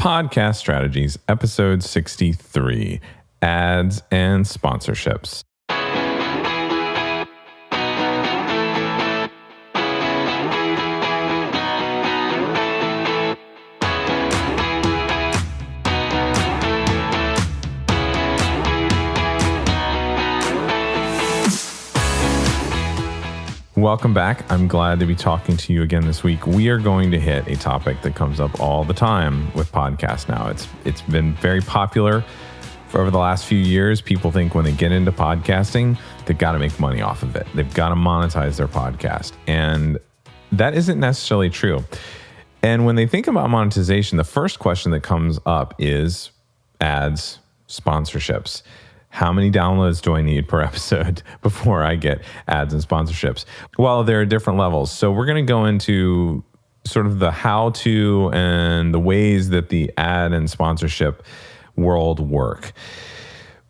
Podcast Strategies, episode 63, Ads and Sponsorships. Welcome back. I'm glad to be talking to you again this week. We are going to hit a topic that comes up all the time with podcasts now. It's been very popular for over the last few years. People think when they get into podcasting, they've got to make money off of it. They've got to monetize their podcast. And that isn't necessarily true. And when they think about monetization, the first question that comes up is ads, sponsorships. How many downloads do I need per episode before I get ads and sponsorships? Well, there are different levels. So we're going to go into sort of the how-to and the ways that the ad and sponsorship world work.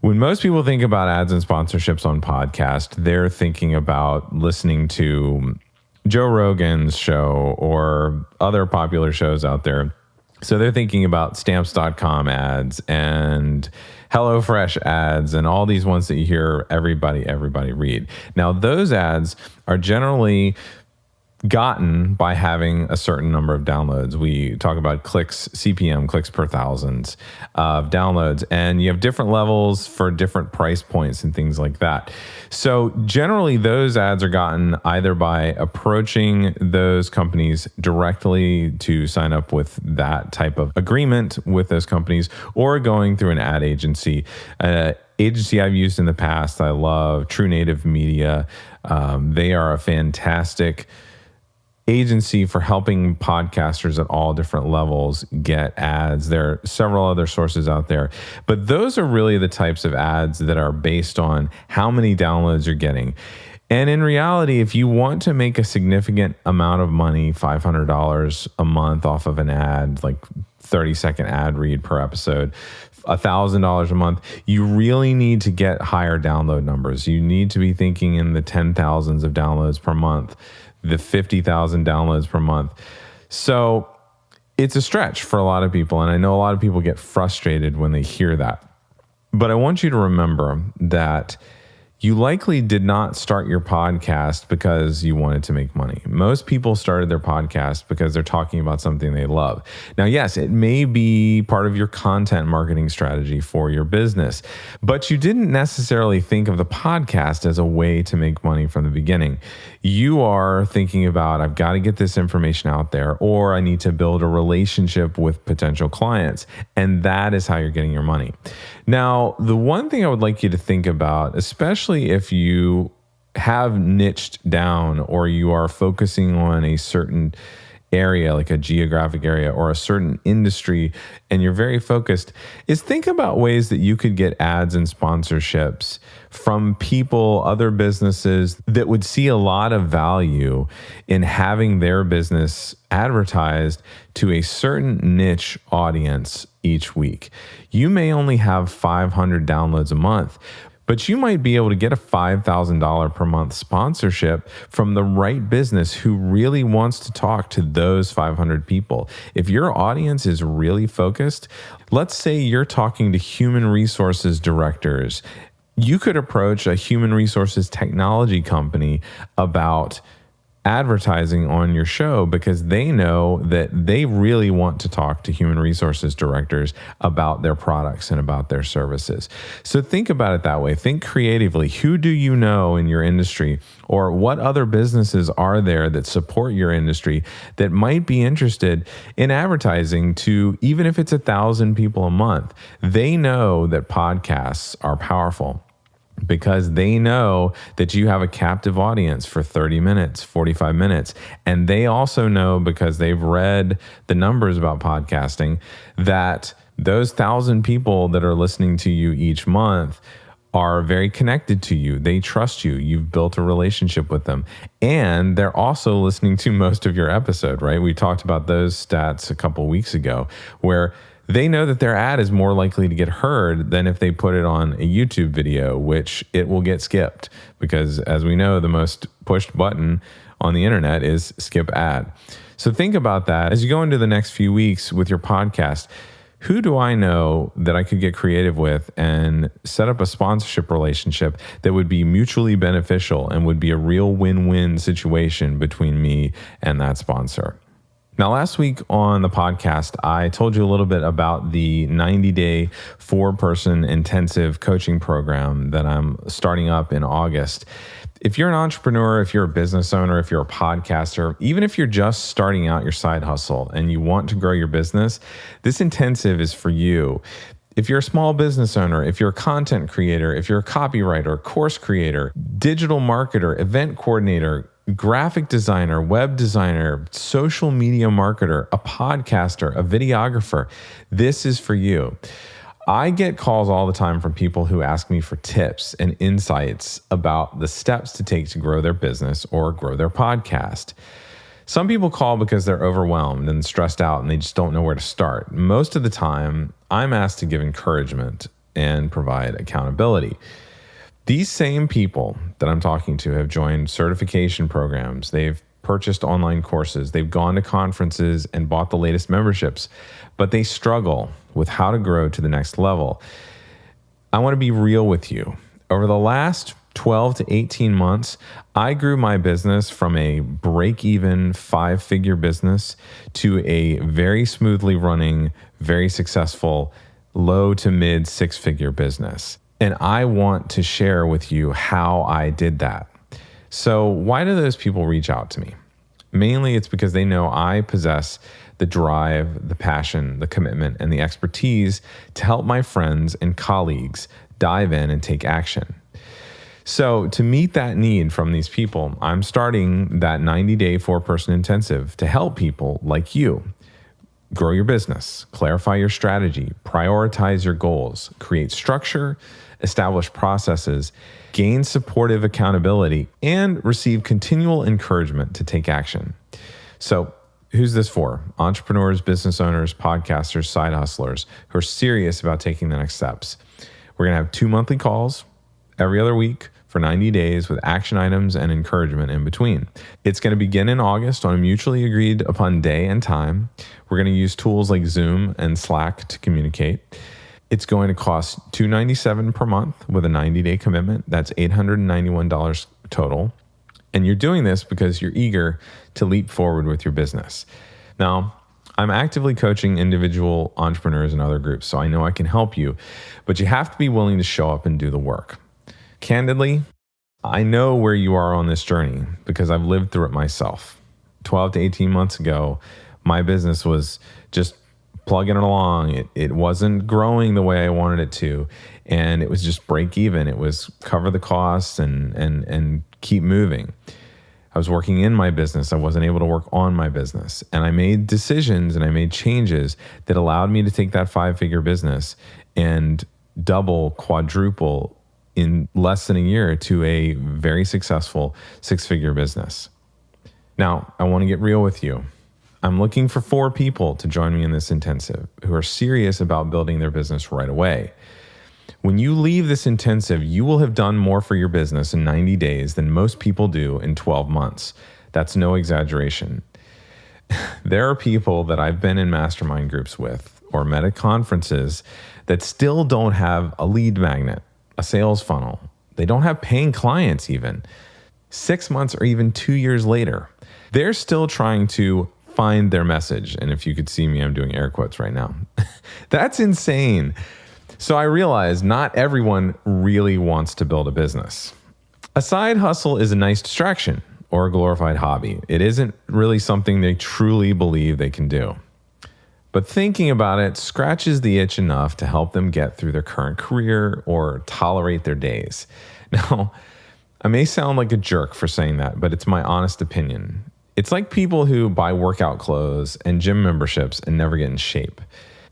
When most people think about ads and sponsorships on podcasts, they're thinking about listening to Joe Rogan's show or other popular shows out there. So they're thinking about Stamps.com ads and HelloFresh ads and all these ones that you hear everybody read. Now, those ads are generally gotten by having a certain number of downloads. We talk about clicks, CPM, clicks per thousands of downloads, and you have different levels for different price points and things like that. So generally, those ads are gotten either by approaching those companies directly to sign up with that type of agreement with those companies, or going through an ad agency. Agency I've used in the past, I love True Native Media. They are a fantastic agency for helping podcasters at all different levels get ads. There are several other sources out there, but those are really the types of ads that are based on how many downloads you're getting. And in reality, if you want to make a significant amount of money, $500 a month off of an ad, like 30-second ad read per episode, $1,000 a month, you really need to get higher download numbers. You need to be thinking in the 10,000s of downloads per month, the 50,000 downloads per month. So it's a stretch for a lot of people. And I know a lot of people get frustrated when they hear that. But I want you to remember that you likely did not start your podcast because you wanted to make money. Most people started their podcast because they're talking about something they love. Now, yes, it may be part of your content marketing strategy for your business, but you didn't necessarily think of the podcast as a way to make money from the beginning. You are thinking about, I've got to get this information out there, or I need to build a relationship with potential clients. And that is how you're getting your money. Now, the one thing I would like you to think about, especially if you have niched down or you are focusing on a certain area, like a geographic area or a certain industry, and you're very focused, is think about ways that you could get ads and sponsorships from people, other businesses that would see a lot of value in having their business advertised to a certain niche audience each week. You may only have 500 downloads a month, but you might be able to get a $5,000 per month sponsorship from the right business who really wants to talk to those 500 people. If your audience is really focused, let's say you're talking to human resources directors, you could approach a human resources technology company about advertising on your show because they know that they really want to talk to human resources directors about their products and about their services. So think about it that way. Think creatively. Who do you know in your industry, or what other businesses are there that support your industry that might be interested in advertising to, even if it's 1,000 people a month? They know that podcasts are powerful, because they know that you have a captive audience for 30 minutes, 45 minutes. And they also know, because they've read the numbers about podcasting, that those 1,000 people that are listening to you each month are very connected to you. They trust you. You've built a relationship with them. And they're also listening to most of your episode, right? We talked about those stats a couple weeks ago, where they know that their ad is more likely to get heard than if they put it on a YouTube video, which it will get skipped because, as we know, the most pushed button on the internet is skip ad. So think about that as you go into the next few weeks with your podcast. who do I know that I could get creative with and set up a sponsorship relationship that would be mutually beneficial and would be a real win-win situation between me and that sponsor? Now, last week on the podcast, I told you a little bit about the 90-day 4-person intensive coaching program that I'm starting up in August. If you're an entrepreneur, if you're a business owner, if you're a podcaster, even if you're just starting out your side hustle and you want to grow your business, this intensive is for you. If you're a small business owner, if you're a content creator, if you're a copywriter, course creator, digital marketer, event coordinator, graphic designer, web designer, social media marketer, a podcaster, a videographer, this is for you. I get calls all the time from people who ask me for tips and insights about the steps to take to grow their business or grow their podcast. Some people call because they're overwhelmed and stressed out and they just don't know where to start. Most of the time, I'm asked to give encouragement and provide accountability. These same people that I'm talking to have joined certification programs. They've purchased online courses. They've gone to conferences and bought the latest memberships, but they struggle with how to grow to the next level. I want to be real with you. Over the last 12 to 18 months, I grew my business from a break-even 5-figure business to a very smoothly running, very successful, low to mid 6-figure business. And I want to share with you how I did that. So why do those people reach out to me? Mainly it's because they know I possess the drive, the passion, the commitment, and the expertise to help my friends and colleagues dive in and take action. So to meet that need from these people, I'm starting that 90-day 4-person intensive to help people like you grow your business, clarify your strategy, prioritize your goals, create structure, establish processes, gain supportive accountability, and receive continual encouragement to take action. So who's this for? Entrepreneurs, business owners, podcasters, side hustlers who are serious about taking the next steps. We're going to have 2 monthly calls every other week for 90 days with action items and encouragement in between. It's going to begin in August on a mutually agreed upon day and time. We're going to use tools like Zoom and Slack to communicate. It's going to cost $297 per month with a 90-day commitment. That's $891 total. And you're doing this because you're eager to leap forward with your business. Now, I'm actively coaching individual entrepreneurs and other groups, so I know I can help you, but you have to be willing to show up and do the work. Candidly, I know where you are on this journey because I've lived through it myself. 12 to 18 months ago, my business was just plugging it along. It wasn't growing the way I wanted it to, and it was just break even. It was cover the costs and keep moving. I was working in my business. I wasn't able to work on my business. And I made decisions and I made changes that allowed me to take that 5-figure business and double, quadruple in less than a year to a very successful 6-figure business. Now, I want to get real with you. I'm looking for 4 people to join me in this intensive who are serious about building their business right away. When you leave this intensive, you will have done more for your business in 90 days than most people do in 12 months. That's no exaggeration. There are people that I've been in mastermind groups with or met at conferences that still don't have a lead magnet, a sales funnel. They don't have paying clients even. 6 months or even 2 years later, they're still trying to find their message. And if you could see me, I'm doing air quotes right now. That's insane. So I realize not everyone really wants to build a business. A side hustle is a nice distraction or a glorified hobby. It isn't really something they truly believe they can do. But thinking about it scratches the itch enough to help them get through their current career or tolerate their days. Now, I may sound like a jerk for saying that, but it's my honest opinion. It's like people who buy workout clothes and gym memberships and never get in shape.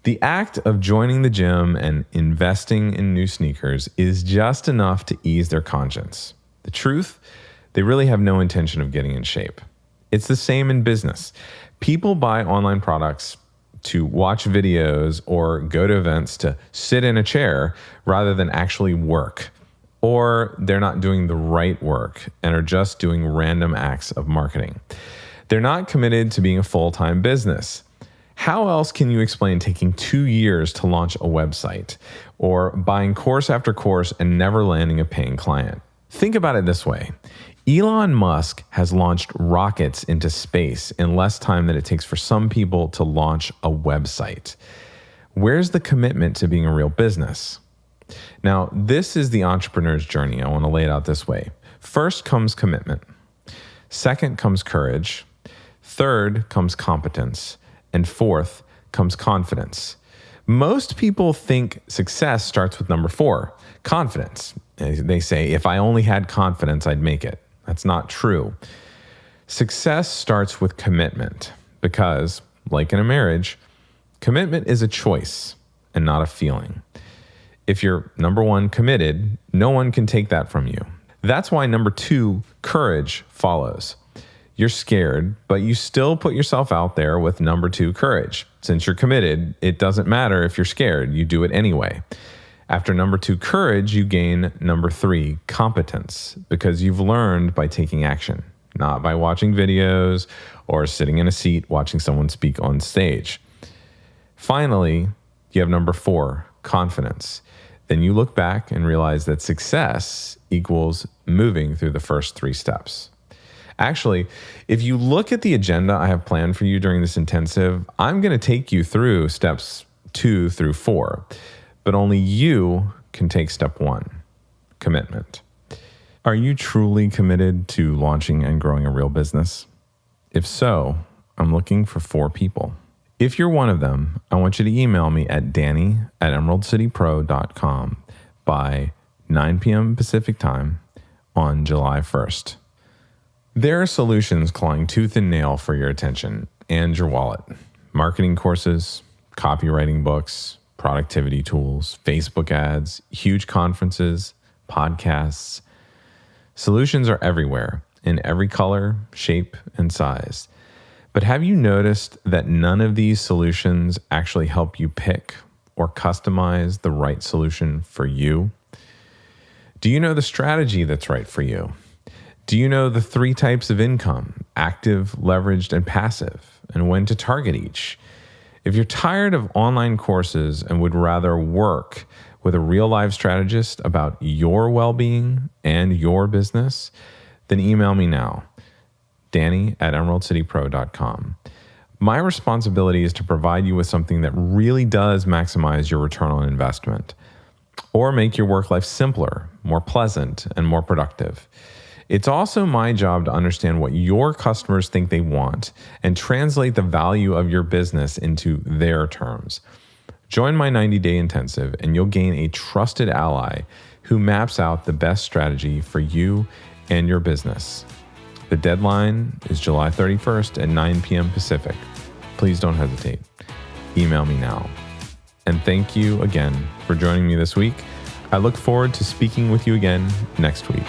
The act of joining the gym and investing in new sneakers is just enough to ease their conscience. The truth, they really have no intention of getting in shape. It's the same in business. People buy online products to watch videos or go to events to sit in a chair rather than actually work. Or they're not doing the right work and are just doing random acts of marketing. They're not committed to being a full-time business. How else can you explain taking 2 years to launch a website or buying course after course and never landing a paying client? Think about it this way. Elon Musk has launched rockets into space in less time than it takes for some people to launch a website. Where's the commitment to being a real business? Now, this is the entrepreneur's journey. I want to lay it out this way. First comes commitment. Second comes courage. Third comes competence. And fourth comes confidence. Most people think success starts with number 4, confidence. They say, if I only had confidence, I'd make it. That's not true. Success starts with commitment because, like in a marriage, commitment is a choice and not a feeling. If you're number 1, committed, no one can take that from you. That's why number 2, courage, follows. You're scared, but you still put yourself out there with number 2, courage. Since you're committed, it doesn't matter if you're scared, you do it anyway. After number 2, courage, you gain number 3, competence, because you've learned by taking action, not by watching videos or sitting in a seat watching someone speak on stage. Finally, you have number 4, confidence. Then you look back and realize that success equals moving through the first 3 steps. Actually, if you look at the agenda I have planned for you during this intensive, I'm going to take you through steps 2 through 4, but only you can take step 1, commitment. Are you truly committed to launching and growing a real business? If so, I'm looking for 4 people. If you're one of them, I want you to email me at danny@emeraldcitypro.com by 9 p.m. Pacific time on July 1st. There are solutions clawing tooth and nail for your attention and your wallet. Marketing courses, copywriting books, productivity tools, Facebook ads, huge conferences, podcasts. Solutions are everywhere, in every color, shape, and size. But have you noticed that none of these solutions actually help you pick or customize the right solution for you? Do you know the strategy that's right for you? Do you know the 3 types of income, active, leveraged, and passive, and when to target each? If you're tired of online courses and would rather work with a real life strategist about your well-being and your business, then email me now, danny@emeraldcitypro.com. My responsibility is to provide you with something that really does maximize your return on investment or make your work life simpler, more pleasant, and more productive. It's also my job to understand what your customers think they want and translate the value of your business into their terms. Join my 90-day intensive and you'll gain a trusted ally who maps out the best strategy for you and your business. The deadline is July 31st at 9 p.m. Pacific. Please don't hesitate. Email me now. And thank you again for joining me this week. I look forward to speaking with you again next week.